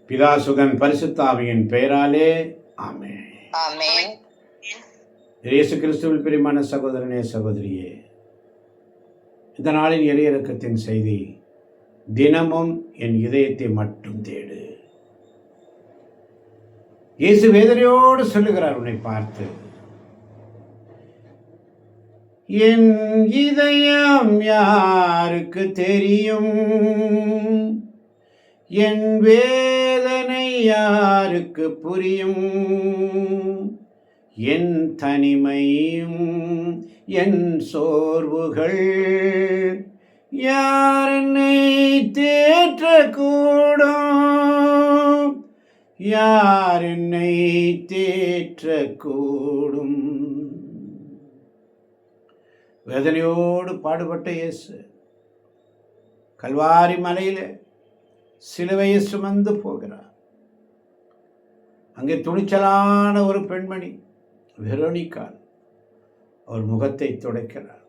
பிதாசுதன் பரிசுத்த ஆவியின் பெயராலே ஆமென். ஆமென். இயேசு கிறிஸ்துவில் பிரியமான சகோதரனே, சகோதரியே, இந்த நாளின் இறையிறக்கத்தின் செய்தி, தினமும் என் இதயத்தை மட்டும் தேடு. இயேசு வேதனையோடு சொல்லுகிறார் உன்னை பார்த்து, என் இதயம் யாருக்கு தெரியும், என் வேதனை யாருக்கு புரியும், என் தனிமையும் என் சோர்வுகள் யார் என்னை தேற்றக்கூடும், யார் என்னை தேற்றக்கூடும். வேதனையோடு பாடுபட்ட இயேசு கல்வாரி மலையிலே சிலுவையை சுமந்து போகிறார். அங்கே துணிச்சலான ஒரு பெண்மணி வெரோனிக்காள் அவர் முகத்தை துடைக்கிறார்.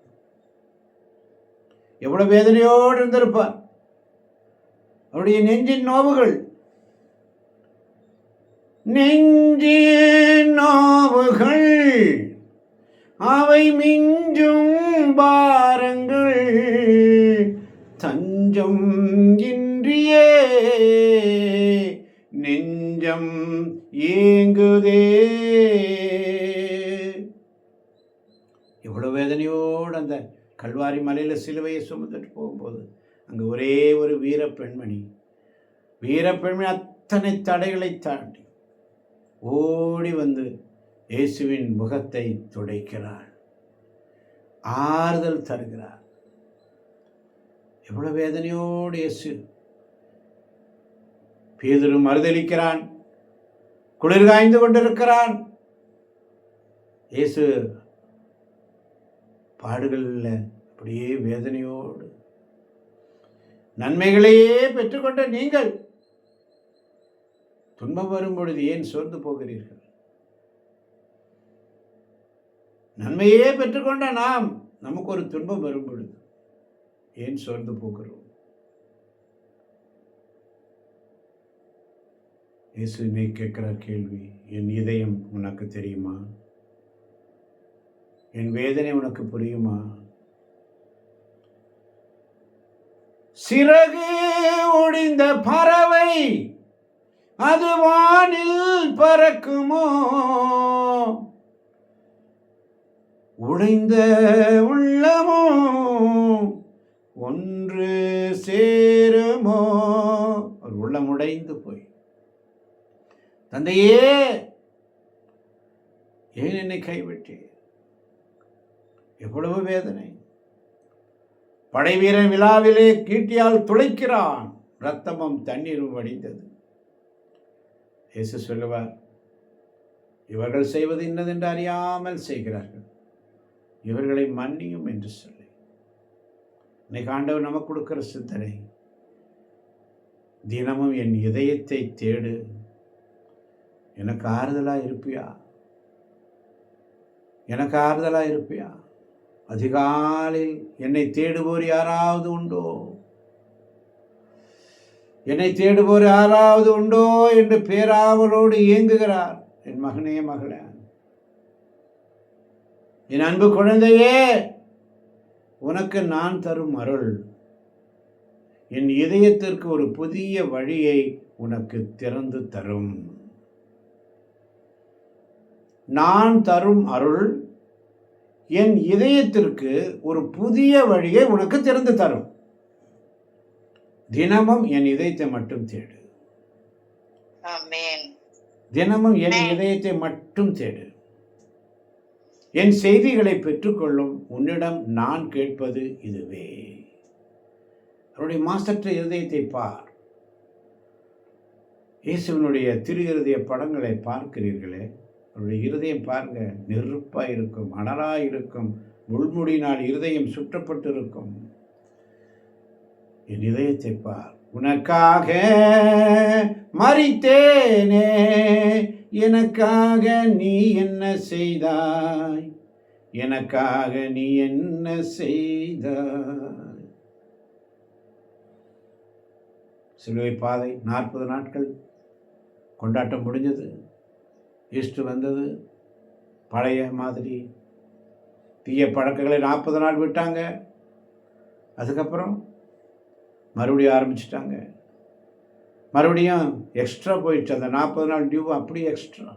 எவ்வளவு வேதனையோடு இருந்திருப்பார். அவருடைய நெஞ்சின் நோவுகள், நெஞ்சின் நோவுகள் அவை மிஞ்சும் பாரங்கள், தஞ்சம் இன்றியே நெஞ்சம் ஏங்குதே. எவ்வளவு வேதனையோடு அந்த கல்வாரி மலையில் சிலுவையை சுமந்துட்டு போகும்போது அங்கே ஒரே ஒரு வீரப்பெண்மணி அத்தனை தடைகளை தாண்டி ஓடி வந்து இயேசுவின் முகத்தை துடைக்கிறார், ஆறுதல் தருகிறார். எவ்வளவு வேதனையோடு இயேசு. பேதுரு மறுதலிக்கிறான், குளிர் காய்ந்து கொண்டிருக்கிறான். இயேசு பாடுகளில் அப்படியே வேதனையோடு, நன்மைகளையே பெற்றுக்கொண்ட நீங்கள் துன்பம் வரும் பொழுது ஏன் சோர்ந்து போகிறீர்கள்? நன்மையே பெற்றுக்கொண்ட நமக்கு ஒரு துன்பம் வரும் பொழுது ஏன் சோர்ந்து போகிறோம்? இயேசுவை கேட்கிறார் கேள்வி, என் இதயம் உனக்கு தெரியுமா? என் வேதனை உனக்கு புரியுமா? சிறகு ஒடிந்த பறவை அது வானில் பறக்குமோ, உடைந்த உள்ளமோ ஒன்று சேருமோ? ஒரு உள்ளம் உடைந்து போய், தந்தையே ஏன் என்னை கைவிட்டே? எவ்வளவு வேதனை. படைவீரன் விழாவிலே கீட்டியால் துளைக்கிறான், இரத்தமும் தண்ணீரும் வடிந்தது. இயேசு சொல்லுவார், இவர்கள் செய்வது இன்னதென்று அறியாமல் செய்கிறார்கள், இவர்களை மன்னியும் என்று சொல்லி. இன்னைக்கு ஆண்டவர் நமக்கு கொடுக்கிற சிந்தனை, தினமும் என் இதயத்தை தேடு. எனக்கு ஆறுதலா இருப்பியா? எனக்கு ஆறுதலா இருப்பியா? அதிகாலையில் என்னை தேடுவோர் யாராவது உண்டோ? என்னை தேடுவோர் யாராவது உண்டோ என்று பேராவலோடு இயங்குகிறார். என் மகனே, மகளே, என் அன்பு குழந்தையே, உனக்கு நான் தரும் அருள் என் இதயத்திற்கு ஒரு புதிய வழியை உனக்கு திறந்து தரும். நான் தரும் அருள் என் இதயத்திற்கு ஒரு புதிய வழியை உனக்கு திறந்து தரும். தினமும் என் இதயத்தை மட்டும் தேடு. தினமும் என் இதயத்தை மட்டும் தேடு. என் செய்திகளை பெற்றுக்கொள்ளும் உன்னிடம் நான் கேட்பது இதுவே. அவருடைய மாசற்ற இருதயத்தை பார். இயேசுவினுடைய திரு இருதய படங்களை பார்க்கிறீர்களே, அவருடைய இருதயம் பாருங்க, நெருப்பாக இருக்கும், அனலாக இருக்கும், முள்முடியினால் இருதயம் சுற்றப்பட்டு இருக்கும். என் இதயத்தை பார். உனக்காக மரித்தேனே, எனக்காக நீ என்ன செய்தாய்? எனக்காக நீ என்ன செய்தாய்? சிலுவை பாதை 40 நாட்கள் கொண்டாட்டம் முடிஞ்சது, ஈஸ்டர் வந்தது. பழைய மாதிரி தீய பழக்கங்களை 40 நாள் விட்டாங்க. அதுக்கப்புறம் மறுபடியும் ஆரம்பிச்சிட்டாங்க. மறுபடியும் எக்ஸ்ட்ரா போயிடுச்சு. அந்த 40 நாள் டியூ அப்படியே எக்ஸ்ட்ரா.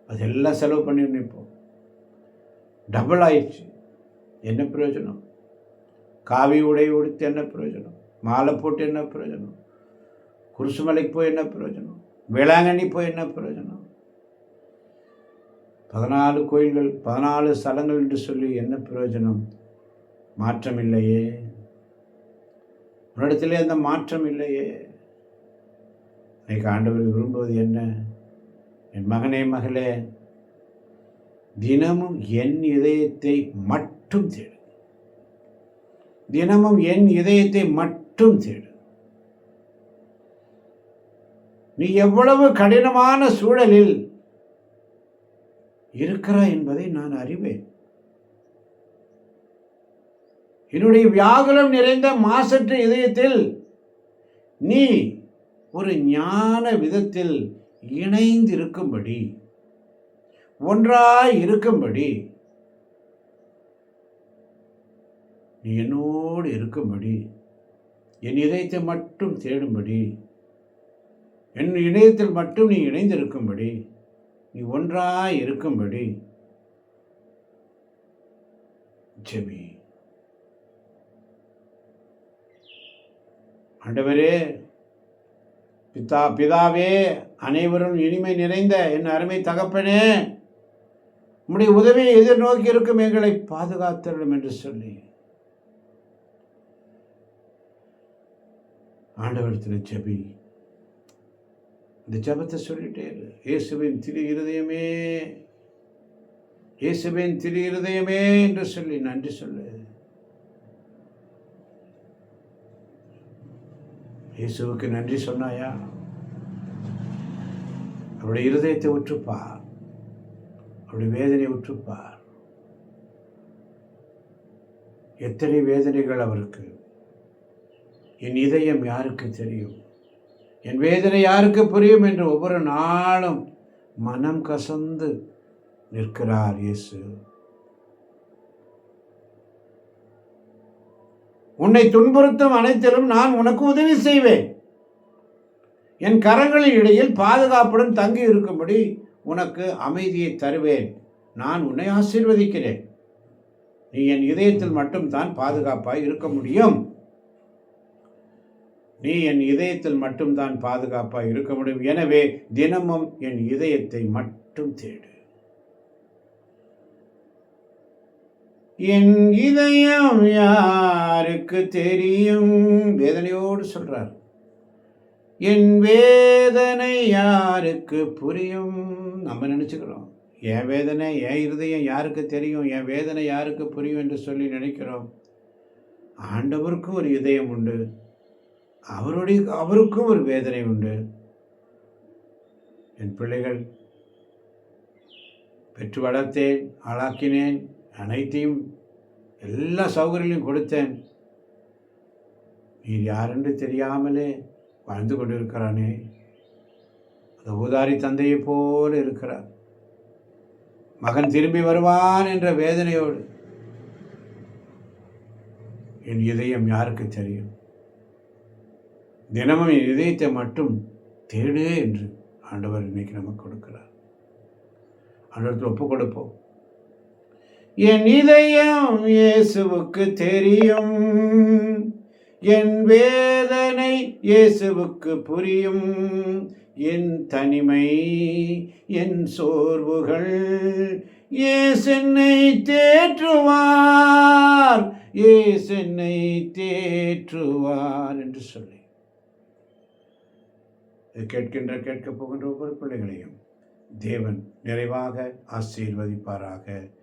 அதெல்லாம் செலவு பண்ணிடணும். இப்போ டபுள் ஆயிடுச்சு. என்ன பிரயோஜனம்? காவி உடை உடுத்து என்ன பிரயோஜனம்? மாலை போட்டு என்ன பிரயோஜனம்? குருசுமலைக்கு போய் என்ன பிரயோஜனம்? வேளாங்கண்ணி போய் என்ன பிரயோஜனம்? 14 கோயில்கள் 14 ஸ்தலங்கள் என்று சொல்லி என்ன பிரயோஜனம்? மாற்றம் இல்லையே. உன்னிடத்திலே அந்த மாற்றம் இல்லையே. இன்னைக்கு ஆண்டவர் விரும்புவது என்ன? என் மகனே, மகளே, தினமும் என் இதயத்தை மட்டும் தேடு. தினமும் என் இதயத்தை மட்டும் தேடு. நீ எவ்வளவு கடினமான சூழலில் இருக்கிறாய் என்பதை நான் அறிவேன். என்னுடைய வியாகுலம் நிறைந்த மாசற்ற இதயத்தில் நீ ஒரு ஞான விதத்தில் இணைந்து இருக்கும்படி, ஒன்றாய் இருக்கும்படி, நீ என்னோடு இருக்கும்படி, என் இதயத்தை மட்டும் தேடும்படி, என் இதயத்தில் மட்டும் நீ இணைந்திருக்கும்படி, நீ ஒன்றாய் இருக்கும்படி ஜெபி. ஆண்டவரே, பிதாவே, அனைவரும் இனிமை நிறைந்த என் அருமை தகப்பனே, உம்முடைய உதவியை எதிர்நோக்கி இருக்கும் எங்களை பாதுகாத்தருளும் என்று சொல்லி ஆண்டவரத்தில் ஜெபி. இந்த ஜெபத்தை சொல்லிட்டே இரு. இயேசுவின் திரு இருதயமே, இயேசுவின் திரு இருதயமே என்று சொல்லி நன்றி சொல்லு. இயேசுவுக்கு நன்றி சொன்னாயா? அவருடைய இருதயத்தை உற்றுப்பார், அவருடைய வேதனை உற்றுப்பார். எத்தனை வேதனைகள் அவருக்கு. என் இதயம் யாருக்கு தெரியும்? என் வேதனை யாருக்கு புரியும் என்று ஒவ்வொரு நாளும் மனம் கசந்து நிற்கிறார் இயேசு. உன்னை துன்புறுத்தும் அனைத்திலும் நான் உனக்கு உதவி செய்வேன். என் கரங்களின் இடையில் பாதுகாப்புடன் தங்கி இருக்கும்படி உனக்கு அமைதியை தருவேன். நான் உன்னை ஆசீர்வதிக்கிறேன். நீ என் இதயத்தில் மட்டும் தான் பாதுகாப்பாய் இருக்க முடியும். நீ என் இதயத்தில் மட்டும்தான் பாதுகாப்பாக இருக்க முடியும். எனவே தினமும் என் இதயத்தை மட்டும் தேடு. என் இதயம் யாருக்கு தெரியும்? வேதனையோடு சொல்றார். என் வேதனை யாருக்கு புரியும்? நம்ம நினைச்சுக்கிறோம், என் வேதனை, என் இருதயம் யாருக்கு தெரியும், என் வேதனை யாருக்கு புரியும் என்று சொல்லி நினைக்கிறோம். ஆண்டவருக்கும் ஒரு இதயம் உண்டு, அவருக்கும் ஒரு வேதனை உண்டு. என் பிள்ளைகள் பெற்று வளர்த்தேன், ஆளாக்கினேன், அனைத்தையும் எல்லா சௌகரியங்களையும் கொடுத்தேன். நீ யாரென்று தெரியாமலே வாழ்ந்து கொண்டிருக்கிறானே. அந்த ஊதாரி தந்தையை போல இருக்கிறார். மகன் திரும்பி வருவான் என்ற வேதனையோடு என் இதயம் யாருக்கு தெரியும்? தினமும் என் இதயத்தை மட்டும் தேடு என்று ஆண்டவர் இன்னைக்கு நமக்கு கொடுக்கிறார். ஆண்டவரத்தில் ஒப்பு கொடுப்போம். என் இதயம் இயேசுவுக்கு தெரியும், என் வேதனை இயேசுவுக்கு புரியும், என் தனிமை, என் சோர்வுகள் இயேசுவை தேற்றுவார், இயேசுவை தேற்றுவார் என்று சொல்லி கேட்கப் போகின்ற ஒவ்வொரு பிள்ளைகளையும் தேவன் நிறைவாக ஆசீர்வதிப்பாராக.